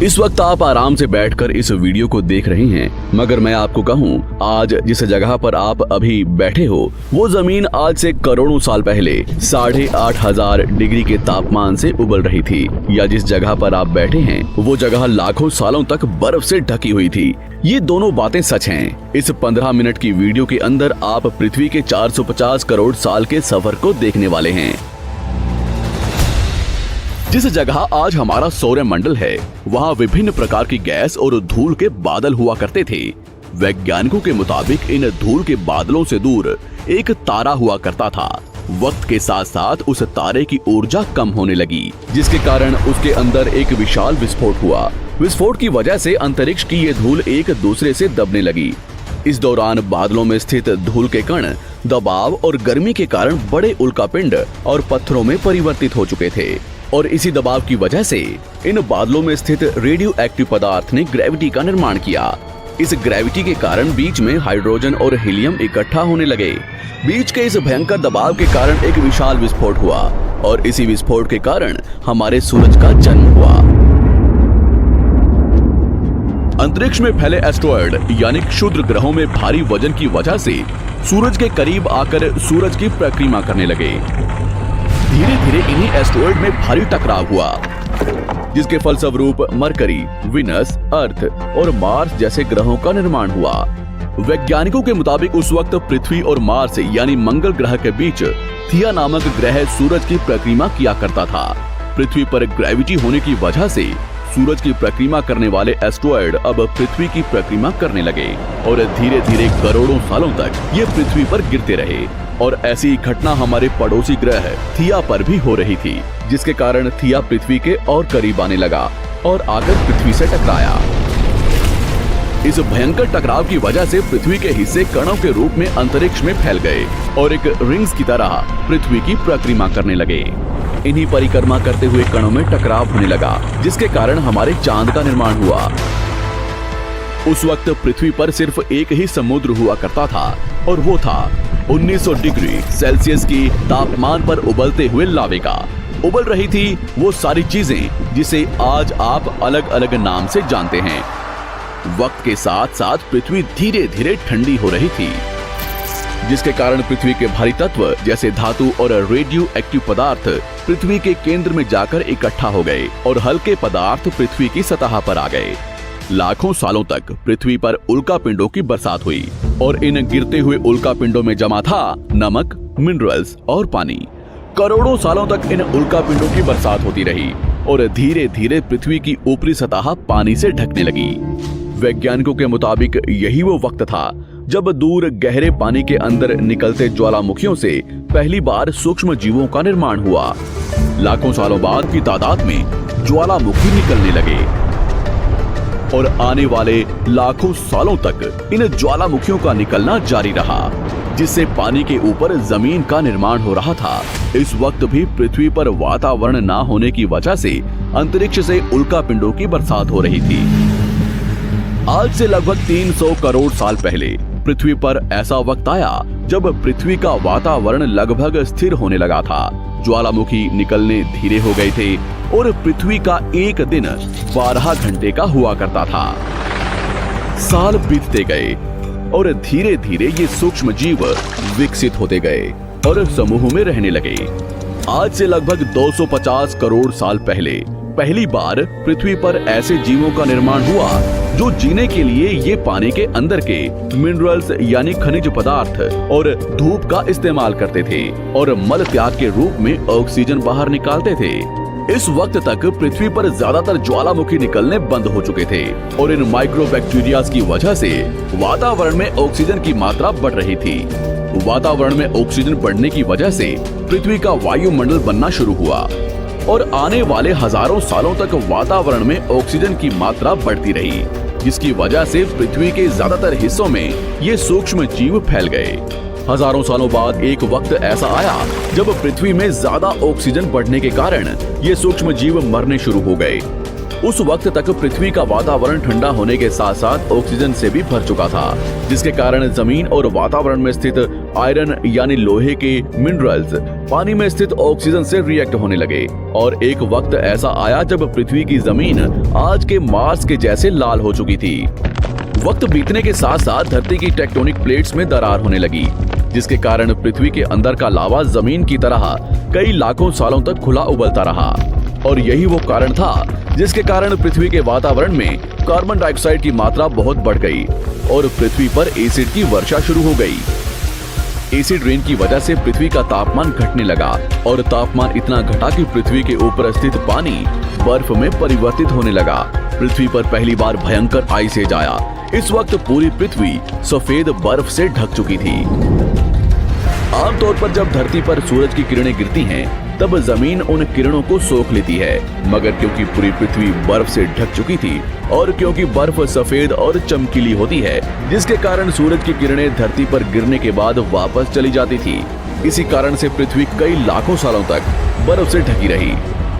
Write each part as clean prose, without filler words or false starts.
इस वक्त आप आराम से बैठकर इस वीडियो को देख रहे हैं, मगर मैं आपको कहूं, आज जिस जगह पर आप अभी बैठे हो वो जमीन आज से करोड़ों साल पहले 8,500 डिग्री के तापमान से उबल रही थी, या जिस जगह पर आप बैठे हैं वो जगह लाखों सालों तक बर्फ से ढकी हुई थी। ये दोनों बातें सच हैं। इस 15 मिनट की वीडियो के अंदर आप पृथ्वी के 450 करोड़ साल के सफर को देखने वाले हैं। जिस जगह आज हमारा सौरमंडल है, वहाँ विभिन्न प्रकार की गैस और धूल के बादल हुआ करते थे। वैज्ञानिकों के मुताबिक इन धूल के बादलों से दूर एक तारा हुआ करता था। वक्त के साथ साथ उस तारे की ऊर्जा कम होने लगी, जिसके कारण उसके अंदर एक विशाल विस्फोट हुआ। विस्फोट की वजह से अंतरिक्ष की ये धूल एक दूसरे से दबने लगी। इस दौरान बादलों में स्थित धूल के कण दबाव और गर्मी के कारण बड़े उल्कापिंड और पत्थरों में परिवर्तित हो चुके थे, और इसी दबाव की वजह से इन बादलों में स्थित रेडियो एक्टिव पदार्थ ने ग्रेविटी का निर्माण किया। इस ग्रेविटी के कारण बीच में हाइड्रोजन और हीलियम इकट्ठा होने लगे। बीच के इस भयंकर दबाव के कारण एक विशाल विस्फोट हुआ, और इसी विस्फोट के कारण हमारे सूरज का जन्म हुआ। अंतरिक्ष में फैले एस्ट्रॉयड यानी क्षुद्र ग्रहों में भारी वजन की वजह से सूरज के करीब आकर सूरज की परिक्रमा करने लगे। धीरे धीरे इन्हीं एस्ट्रॉयड में भारी टकराव हुआ, जिसके फलस्वरूप मरकरी, विनस, अर्थ और मार्स जैसे ग्रहों का निर्माण हुआ। वैज्ञानिकों के मुताबिक उस वक्त पृथ्वी और मार्स यानी मंगल ग्रह के बीच थिया नामक ग्रह सूरज की परिक्रमा किया करता था। पृथ्वी पर ग्रेविटी होने की वजह से सूरज की परिक्रमा करने वाले एस्ट्रॉयड अब पृथ्वी की परिक्रमा करने लगे, और धीरे धीरे करोड़ों सालों तक ये पृथ्वी पर गिरते रहे। और ऐसी घटना हमारे पड़ोसी ग्रह थिया पर भी हो रही थी, जिसके कारण थिया पृथ्वी के और करीब आने लगा और आकर पृथ्वी से टकराया। इस भयंकर टकराव की वजह से पृथ्वी के हिस्से कणों के रूप में अंतरिक्ष में फैल गए और एक रिंग्स की तरह पृथ्वी की परिक्रमा करने लगे। इन्हीं परिक्रमा करते हुए कणों में टकराव होने लगा, जिसके कारण हमारे चांद का निर्माण हुआ। उस वक्त पृथ्वी पर सिर्फ एक ही समुद्र हुआ करता था, और वो था 1900 डिग्री सेल्सियस की तापमान पर उबलते हुए लावे का। उबल रही थी वो सारी चीजें जिसे आज आप अलग अलग नाम से जानते हैं। वक्त के साथ साथ पृथ्वी धीरे धीरे ठंडी हो रही थी, जिसके कारण पृथ्वी के भारी तत्व जैसे धातु और रेडियो एक्टिव पदार्थ पृथ्वी के केंद्र में जाकर इकट्ठा हो गए, और हल्के पदार्थ पृथ्वी की सतह पर आ गए। लाखों सालों तक पृथ्वी पर उल्कापिंडों की बरसात हुई, और इन गिरते हुए उल्कापिंडों में जमा था नमक, मिनरल्स और पानी। करोड़ों सालों तक इन उल्कापिंडों की बरसात होती रही, और धीरे धीरे पृथ्वी की ऊपरी सतह पानी से ढकने लगी। वैज्ञानिकों के मुताबिक यही वो वक्त था जब दूर गहरे पानी के अंदर निकलते ज्वालामुखियों से पहली बार सूक्ष्म जीवों का निर्माण हुआ। लाखों सालों बाद की तादाद में ज्वालामुखी निकलने लगे, और आने वाले लाखों सालों तक इन ज्वालामुखियों का निकलना जारी रहा, जिससे पानी के ऊपर जमीन का निर्माण हो रहा था। इस वक्त भी पृथ्वी पर वातावरण ना होने की वजह से अंतरिक्ष से उल्कापिंडों की बरसात हो रही थी। आज से लगभग 300 करोड़ साल पहले पृथ्वी पर ऐसा वक्त आया जब पृथ्वी का वातावरण लगभग स्थिर होने लगा था। ज्वालामुखी निकलने धीरे हो गए थे, और पृथ्वी का एक दिन 12 घंटे का हुआ करता था। साल बीतते गए, और धीरे धीरे ये सूक्ष्म जीव विकसित होते गए और समूह में रहने लगे। आज से लगभग 250 करोड़ साल पहले पहली बार पृथ्वी पर ऐसे जीवों का निर्माण हुआ जो जीने के लिए ये पानी के अंदर के मिनरल्स यानी खनिज पदार्थ और धूप का इस्तेमाल करते थे, और मल त्याग के रूप में ऑक्सीजन बाहर निकालते थे। इस वक्त तक पृथ्वी पर ज्यादातर ज्वालामुखी निकलने बंद हो चुके थे, और इन माइक्रोबैक्टीरियाज की वजह से वातावरण में ऑक्सीजन की मात्रा बढ़ रही थी। वातावरण में ऑक्सीजन बढ़ने की वजह से पृथ्वी का वायुमंडल बनना शुरू हुआ, और आने वाले हजारों सालों तक वातावरण में ऑक्सीजन की मात्रा बढ़ती रही, जिसकी वजह से पृथ्वी के ज्यादातर हिस्सों में ये सूक्ष्म जीव फैल गए। हजारों सालों बाद एक वक्त ऐसा आया जब पृथ्वी में ज्यादा ऑक्सीजन बढ़ने के कारण ये सूक्ष्म जीव मरने शुरू हो गए। उस वक्त तक पृथ्वी का वातावरण ठंडा होने के साथ साथ ऑक्सीजन से भी भर चुका था, जिसके कारण जमीन और वातावरण में स्थित आयरन यानी लोहे के मिनरल्स पानी में स्थित ऑक्सीजन से रिएक्ट होने लगे। और एक वक्त ऐसा आया जब पृथ्वी की जमीन आज के मार्स के जैसे लाल हो चुकी थी। वक्त बीतने के साथ साथ धरती की टेक्टोनिक प्लेट्स में दरार होने लगी, जिसके कारण पृथ्वी के अंदर का लावा जमीन की तरह कई लाखों सालों तक खुला उबलता रहा। और यही वो कारण था जिसके कारण पृथ्वी के वातावरण में कार्बन डाइऑक्साइड की मात्रा बहुत बढ़ गई और पृथ्वी पर एसिड की वर्षा शुरू हो गई। एसिड रेन की वजह से पृथ्वी का तापमान घटने लगा और तापमान इतना घटा कि पृथ्वी के ऊपर स्थित पानी बर्फ में परिवर्तित होने लगा। पृथ्वी पर पहली बार भयंकर आइस एज आया। इस वक्त पूरी पृथ्वी सफेद बर्फ से ढक चुकी थी। आमतौर पर जब धरती पर सूरज की किरणें गिरती हैं, तब जमीन उन किरणों को सोख लेती है, मगर क्योंकि पूरी पृथ्वी बर्फ से ढक चुकी थी और क्योंकि बर्फ सफेद और चमकीली होती है, जिसके कारण सूरज की किरणें धरती पर गिरने के बाद वापस चली जाती थी। इसी कारण से पृथ्वी कई लाखों सालों तक बर्फ से ढकी रही,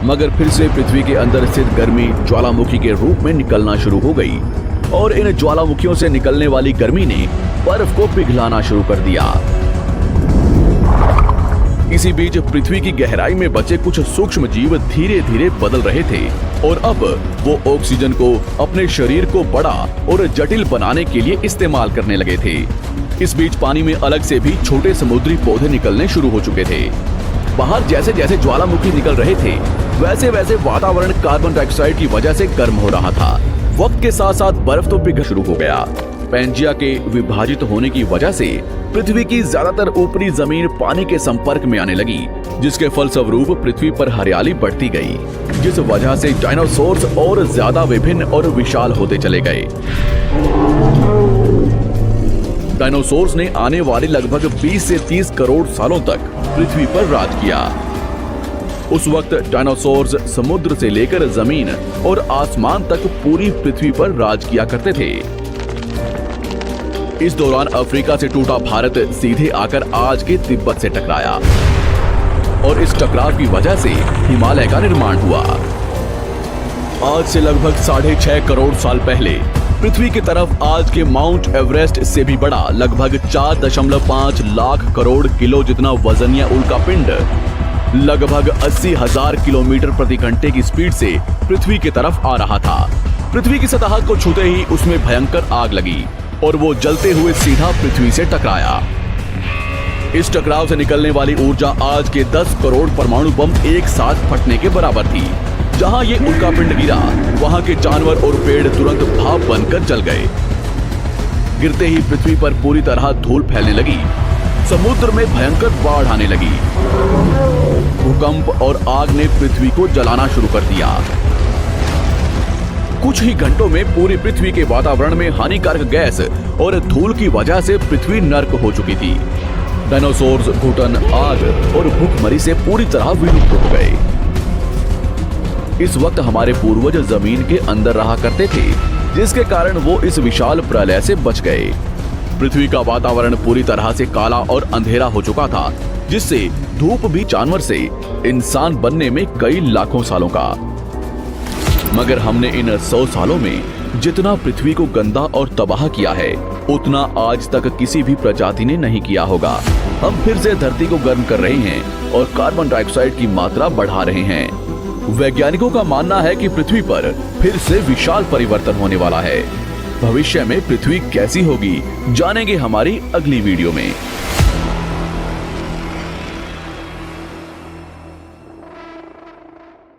मगर फिर से पृथ्वी के अंदर स्थित गर्मी ज्वालामुखी के रूप में निकलना शुरू हो गई और इन ज्वालामुखियों से निकलने वाली गर्मी ने बर्फ को पिघलाना शुरू कर दिया। इसी बीच पृथ्वी की गहराई में बचे कुछ सूक्ष्म जीव धीरे धीरे बदल रहे थे और अब वो ऑक्सीजन को अपने शरीर को बड़ा और जटिल बनाने के लिए इस्तेमाल करने लगे थे। इस बीच पानी में अलग से भी छोटे समुद्री पौधे निकलने शुरू हो चुके थे। बाहर जैसे जैसे ज्वालामुखी निकल रहे थे, वैसे वैसे वातावरण कार्बन डाइऑक्साइड की वजह से गर्म हो रहा था। वक्त के साथ साथ बर्फ तो पिघल शुरू हो गया। पैंजिया के विभाजित होने की वजह से पृथ्वी की ज्यादातर ऊपरी जमीन पानी के संपर्क में आने लगी, जिसके फलस्वरूप पृथ्वी पर हरियाली बढ़ती गई, जिस वजह से डायनासोर्स और ज्यादा विभिन्न और विशाल होते चले गए। डायनासोर्स ने आने वाले लगभग 20 से 30 करोड़ सालों तक पृथ्वी पर राज किया। उस वक्त डायनासोर्स समुद्र से लेकर जमीन और आसमान तक पूरी पृथ्वी पर राज किया करते थे। इस दौरान अफ्रीका से टूटा भारत सीधे आकर आज के तिब्बत से टकराया और इस टकराव की वजह से हिमालय का निर्माण हुआ। आज से लगभग 6.5 करोड़ साल पहले पृथ्वी की तरफ आज के माउंट एवरेस्ट से भी बड़ा लगभग 4.5 लाख करोड़ किलो जितना वजनिया उल्कापिंड लगभग 80,000 किलोमीटर प्रति घंटे की स्पीड से पृथ्वी की तरफ आ रहा था। पृथ्वी की सतह को छूते ही उसमें भयंकर आग लगी और वो जलते हुए सीधा पृथ्वी से टकराया। इस टकराव से निकलने वाली ऊर्जा आज के 10 करोड़ परमाणु बम एक साथ फटने के बराबर थी। जहां ये उल्कापिंड गिरा, वहां के जानवर और पेड़ तुरंत भाप बनकर जल गए। गिरते ही पृथ्वी पर पूरी तरह धूल फैलने लगी। समुद्र में भयंकर बाढ़ आने लगी। भूकंप और आग ने पृथ्वी को जलाना शुरू कर दिया। कुछ ही घंटों में पूरी पृथ्वी के वातावरण में हानिकारक गैस और धूल की वजह से पृथ्वी नर्क हो चुकी थी। डायनासोर्स, घुटन, आग और भूखमरी से पूरी तरह विलुप्त हो गए। इस वक्त हमारे पूर्वज जमीन के अंदर रहा करते थे, जिसके कारण वो इस विशाल प्रलय से बच गए। पृथ्वी का वातावरण पूरी तरह से काला और अंधेरा हो चुका था, जिससे धूप भी जानवर से इंसान बनने में कई लाखों सालों का। मगर हमने इन 100 सालों में जितना पृथ्वी को गंदा और तबाह किया है, उतना आज तक किसी भी प्रजाति ने नहीं किया होगा। हम फिर से धरती को गर्म कर रहे हैं और कार्बन डाइऑक्साइड की मात्रा बढ़ा रहे हैं। वैज्ञानिकों का मानना है कि पृथ्वी पर फिर से विशाल परिवर्तन होने वाला है। भविष्य में पृथ्वी कैसी होगी, जानेंगे हमारी अगली वीडियो में।